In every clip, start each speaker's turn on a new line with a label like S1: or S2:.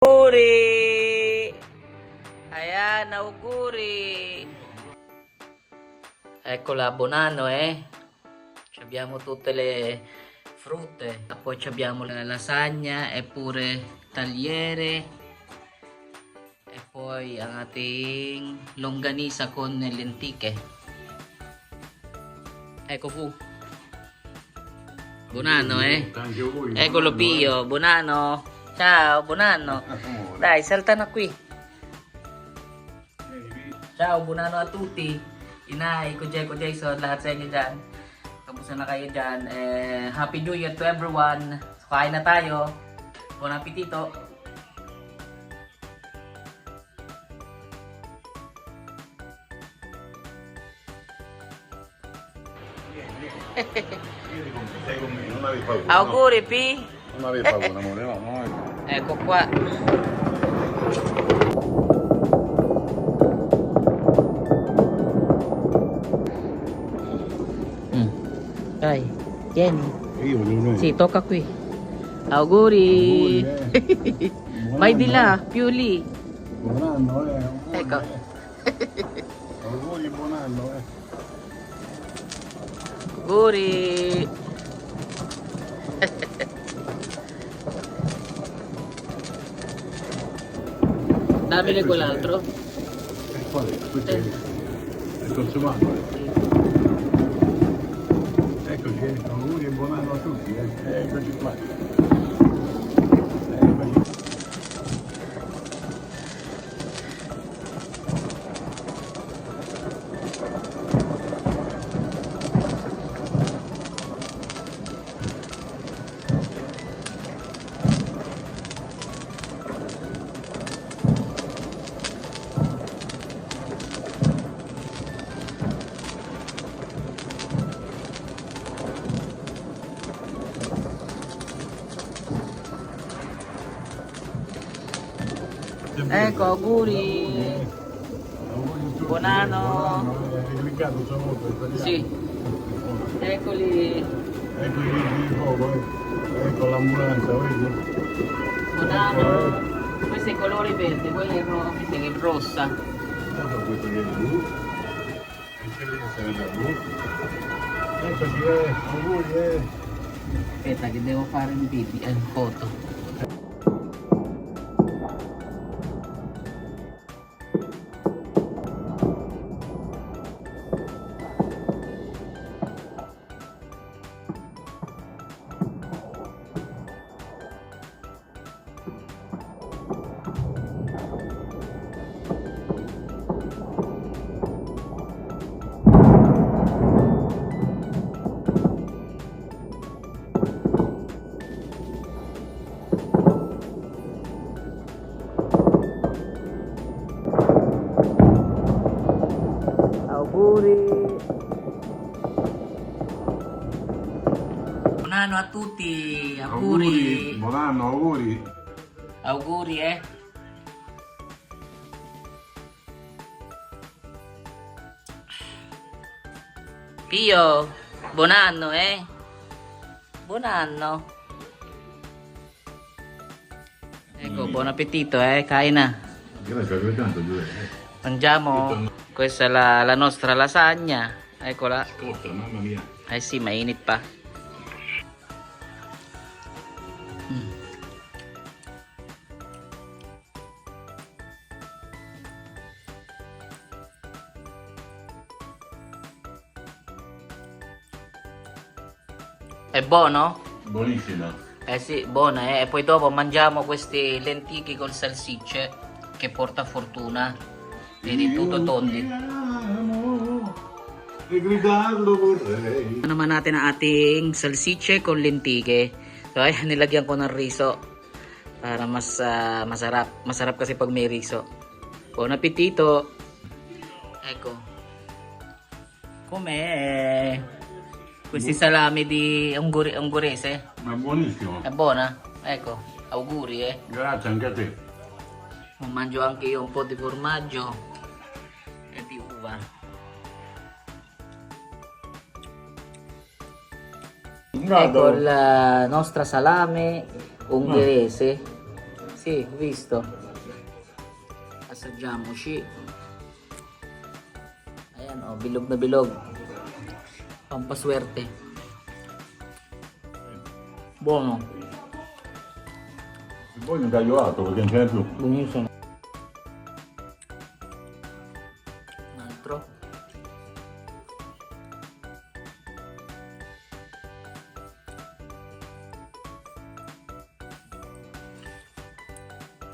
S1: Auguri! Ayan, auguri! Ecco la Bonanno, Ci abbiamo tutte le frutte. Poi ci abbiamo la lasagna e pure tagliere. E poi ang ating longganisa con lenticchie. Ecco fu. Bonanno,
S2: Anche voi.
S1: Eccolo Pio, Bonanno. Ciao, Bonanno. Dai, saltano qui. Ciao, Bonanno a tutti. Inay, Kuya Jason, lahat sa inyo dyan. Kamusta na kayo dyan? Happy New Year to everyone. Kain na tayo. Buon appetito.
S2: Sei con me, non avevi paura.
S1: Auguri, Pi.
S2: Non avevi paura, amore, no, no.
S1: Ecco qua. Dai, tieni.
S2: Io volevo
S1: Sì, tocca qui. Auguri. Vai di là, più lì.
S2: Buon anno,
S1: Ecco.
S2: Auguri, buon anno,
S1: Auguri. Dammi quell'altro.
S2: Qual è? Questo è il consumato. Eccoci, auguri e buon anno a tutti. Eccoci qua. Eccoci.
S1: Ecco, auguri.
S2: Auguri a tutti.
S1: Buon anno.
S2: Hai cliccato stavolta italiano?
S1: Sì, eccoli.
S2: Ecco i vigili di fuoco, ecco l'ambulanza, vedi?
S1: Buon anno. Questo è il colore verde, quello è il rossa.
S2: Ecco questo che è blu. E c'è lì se ne da blu. Eccoci, auguri,
S1: Aspetta che devo fare un video, foto. Auguri. Buon anno a tutti, auguri.
S2: Buon anno, auguri.
S1: Auguri, Pio, buon anno, Buon anno. Ecco, buon appetito, Kain na.
S2: Grazie, altrettanto, Giuseppe.
S1: Mangiamo. Questa è la nostra lasagna. Eccola.
S2: Costa, mamma mia.
S1: Eh sì, mainit pa. È buono?
S2: Buonissima.
S1: Eh sì, buona, E poi dopo mangiamo questi lenticchi col salsicce che porta fortuna. Vedi, tutto tondi.
S2: E gridarlo vorrei.
S1: Naman natin ang ating salsicce con lenticchie. So, ayan, nilagyan ko ng riso para mas masarap. Masarap kasi pag may riso. Buon appetito. Ecco. Com'è? Questi salami di ungurese.
S2: Ma buonissimo.
S1: È buona? Ecco, auguri,
S2: Grazie anche a te.
S1: Mangio anche io un po' di formaggio e di uva. Ecco la nostra salame ungherese Sì, visto. Assaggiamoci. Ayan, oh, bilog na bilog. Pampaswerte. Buono.
S2: E poi un taglio alto perché non ce n'è più.
S1: Buonissimo. Un altro.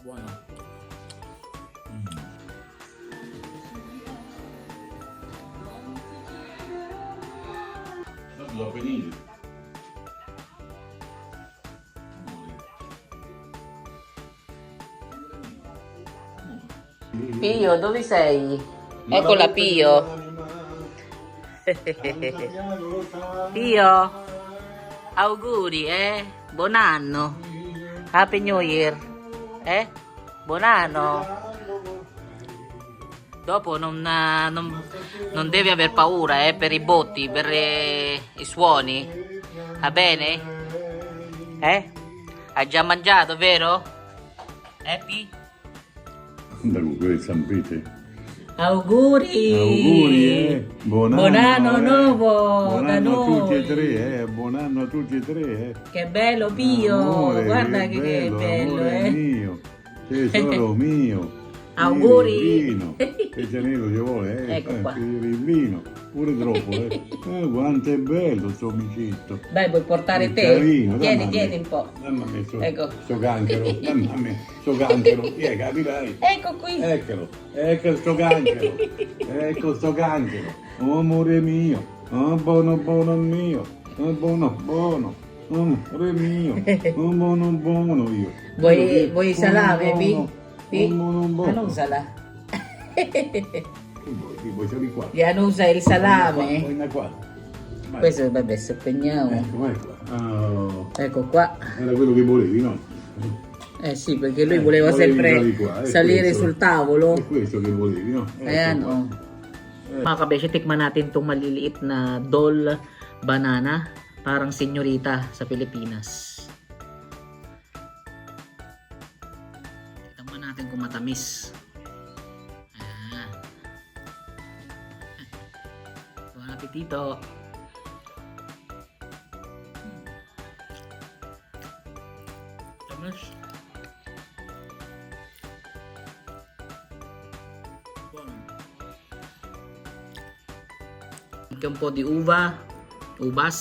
S1: Buono.
S2: L'ho finito.
S1: Pio, dove sei? Eccola Pio. Pio, auguri, buon anno. Happy New Year. Buon anno. Dopo non devi aver paura, per i botti, per i suoni. Va bene? Hai già mangiato, vero? Pi?
S2: Da con San Pietro.
S1: Auguri!
S2: Auguri, buon anno
S1: nuovo
S2: buon
S1: da
S2: anno a tutti e
S1: noi.
S2: tre, buon anno a tutti e tre,
S1: Che bello Pio,
S2: Amore,
S1: guarda che bello,
S2: amore mio, tesoro mio.
S1: Auguri.
S2: Il vino, che tenero ci vuole,
S1: Ecco qua.
S2: il vino, pure troppo, quanto è bello sto amicetto.
S1: Dai, vuoi portare te?
S2: Carino,
S1: Tieni,
S2: dammi a me.
S1: tieni un po'.
S2: Dammi a me
S1: Ecco.
S2: sto canchero, dammi a me sto canchero, capirai.
S1: Ecco qui.
S2: Eccolo, ecco sto canchero, ecco sto canchero, oh, amore mio, oh, buono buono mio, oh, buono buono, oh, amore mio, oh, buono buono io.
S1: Vuoi salame, Pi?
S2: Buono buono.
S1: Anusala.
S2: Vuoi salire qua?
S1: Gli annusa il salame.
S2: Vuoi da qua? Vai.
S1: Questo vabbè, sepegniamo.
S2: Ecco, vai qua. Oh,
S1: Ecco qua.
S2: era quello che volevi, no?
S1: Sì, perché lui voleva
S2: volevi
S1: sempre
S2: salire qua, è
S1: salire
S2: questo.
S1: sul tavolo.
S2: È questo che volevi, no?
S1: Ayan,
S2: Ecco qua.
S1: oh. Mga kabeshi, tikman natin itong maliliit na doll banana. Parang senyorita sa Pilipinas. Tikman natin kung matamis. Ayan. Buon appetito. Tamis. Buono. Anche un po' di uva, ubas.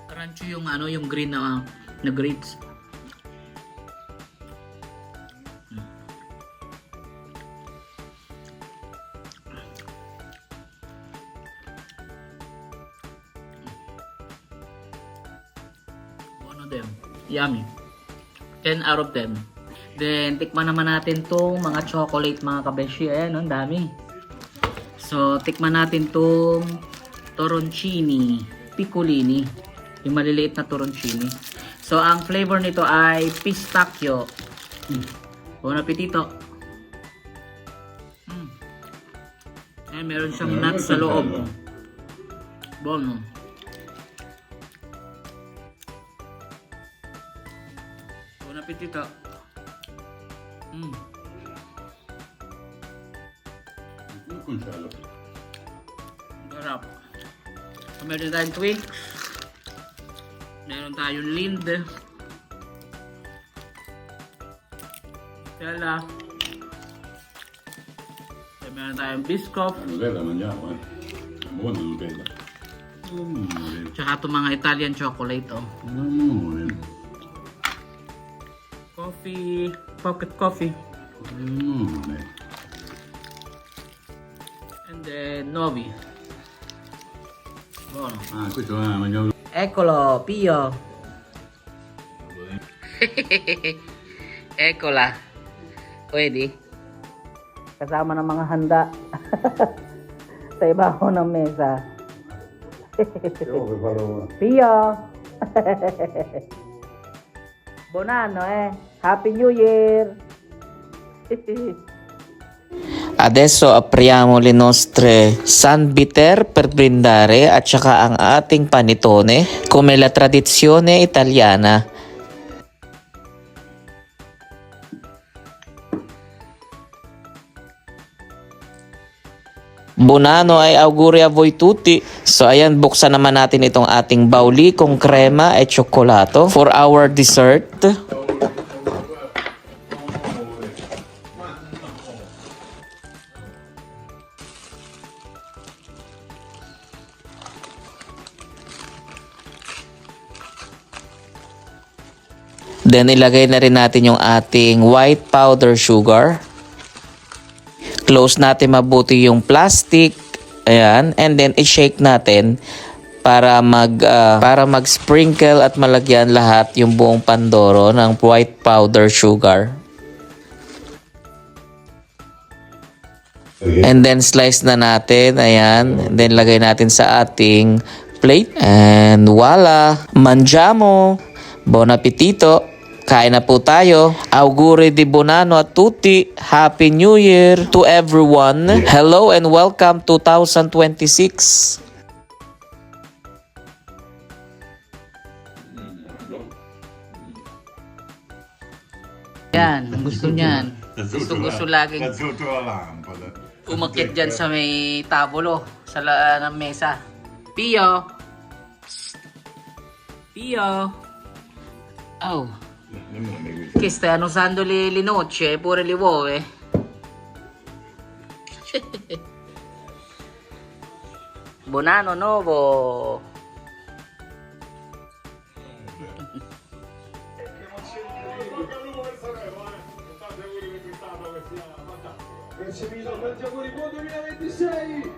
S1: Crunchy yung ano, yung green na grapes. One of them. Yummy. 10 out of 10. Then, tikman naman natin tong mga chocolate mga kabeshi. Ayan, ang dami. So, tikman natin tong toroncini, piccolini. Yung maliliit na toroncini. So, ang flavor nito ay pistachio. Buon appetito. Ayan, meron siyang nuts sa loob. Buono. Buon appetito.
S2: Concello.
S1: Sarap. So, meron tayong Twix. Meron tayong Lind. Stella. So, meron tayong Biscoff.
S2: Nutella mangiamo, buona Nutella. Amore,
S1: Tsaka itong mga Italian chocolate, oh.
S2: amore,
S1: Coffee. Pocket coffee.
S2: amore.
S1: And then, Novi. Buono.
S2: Ah, questo mangiamo.
S1: Eccolo, Pio. Eccola. Pwede. Kasama ng mga handa. Sa ibabaw ng mesa.
S2: Io per farlo.
S1: Pio. Buon anno, Happy New Year. Adesso apriamo le nostre San Bitter per brindare at saka ang ating panitone come la tradizione italiana. Buonano ay auguri a voi tutti. So ayan, buksan naman natin itong ating bauli kung krema at tsokolate for our dessert. Then ilagay na rin natin yung ating white powder sugar. Close natin mabuti yung plastic. Ayan, and then i-shake natin para mag-sprinkle at malagyan lahat yung buong pandoro ng white powder sugar. And then slice na natin. Ayan, and then lagay natin sa ating plate. And voila, mangiamo. Buon appetito. Kain na po tayo. Auguri di buonano a tutti. Happy New Year to everyone. Hello and welcome 2026. Yan, gusto niyan. Gusto laging
S2: Sotto la lampada.
S1: umakyat dyan sa may tabulo, sa ng mesa. Pio! Pio! Oh. Che stai annusando le nocce e pure le uova? Buon anno nuovo!
S2: Tanti auguri, buon 2026!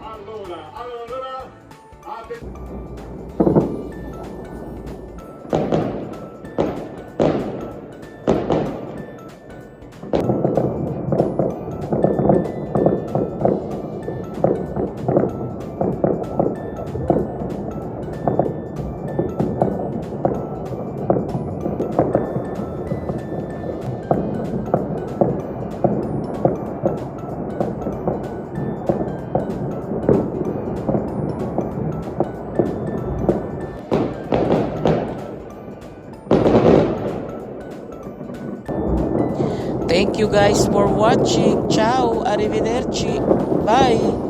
S2: Allora,
S1: Thank you guys for watching. Ciao, arrivederci. Bye.